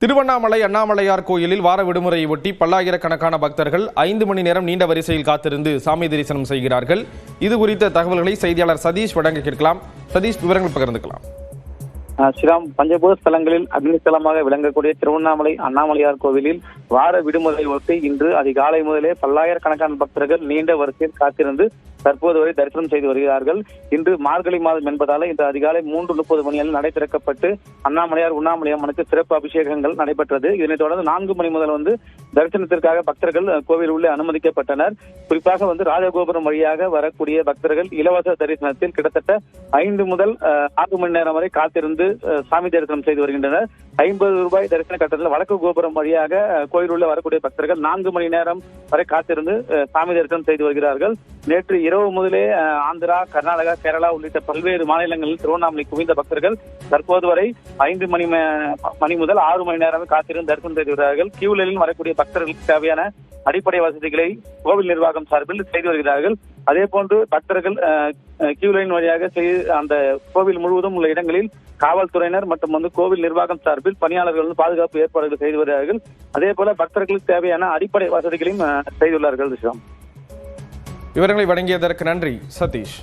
திருவண்ணாமலை அண்ணாமலையார் கோயிலில் வார விடுமுறையை ஒட்டி பல்லாயிரக்கணக்கான பக்தர்கள் 5 மணி நேரம் நீண்ட வரிசையில் காத்திருந்து சாமி தரிசனம் செய்கிறார்கள். இது குறித்த தகவல்களை செய்தியாளர் சதீஷ் வழங்க கேட்கலாம். சதீஷ், விவரங்கள் பகிர்ந்துக்கலாம். ஸ்ரீராம், பஞ்சபூத ஸ்தலங்களில் அக்னிஸ்தலமாக விளங்கக்கூடிய திருவண்ணாமலை அண்ணாமலையார் கோவிலில் வார விடுமுறை ஒட்டி இன்று அதிகாலை முதலே பல்லாயிரக்கணக்கான பக்தர்கள் நீண்ட வரிசையில் காத்திருந்து தற்போது வரை தரிசனம் செய்து வருகிறார்கள். இன்று மார்கழி மாதம் என்பதால் இன்று அதிகாலை 3:30 மணியில் நடை திறக்கப்பட்டு அண்ணாமலையார் உண்ணாமலையம்மனுக்கு சிறப்பு அபிஷேகங்கள் நடைபெற்றது. இதனைத் தொடர்ந்து 4 மணி முதல் தரிசனத்திற்காக பக்தர்கள் கோவில் உள்ளே அனுமதிக்கப்பட்டனர். குறிப்பாக ராஜகோபுரம் வழியாக வரக்கூடிய பக்தர்கள் இலவச தரிசனத்தில் கிட்டத்தட்ட 5 முதல் 4 மணி நேரம் வரை காத்திருந்து சாமி தரிசனம் செய்து வருகின்றனர். 50 ரூபாய் தரிசன கட்டணத்தில் வடக்கு கோபுரம் வழியாக கோயில் உள்ள வரக்கூடிய பக்தர்கள் 4 மணி நேரம் வரை காத்திருந்து சாமி தரிசனம் செய்து வருகிறார்கள். நேற்று இரவு முதலே ஆந்திரா, கர்நாடகா, கேரளா உள்ளிட்ட பல்வேறு மாநிலங்களில் திருவண்ணாமலை குவிந்த பக்தர்கள் தற்போது வரை 5 மணி முதல் 6 மணி நேரம் காத்திருந்து தரிசனம் செய்து வருகிறார்கள். கியூலைனில் வரக்கூடிய பக்தர்களுக்கு தேவையான அடிப்படை வசதிகளை கோவில் நிர்வாகம் சார்பில் செய்து வருகிறார்கள். அதே போன்று பக்தர்கள் கியூலைன் வழியாக அந்த கோவில் முழுவதும் உள்ள இடங்களில் காவல்துறையினர் மற்றும் கோவில் நிர்வாகம் சார்பில் பணியாளர்கள் பாதுகாப்பு ஏற்பாடுகள் செய்து வருகிறார்கள். அதே போல பக்தர்களுக்கு தேவையான அடிப்படை வசதிகளையும் செய்துள்ளார்கள். விவரங்களை வழங்கியதற்கு நன்றி சதீஷ்.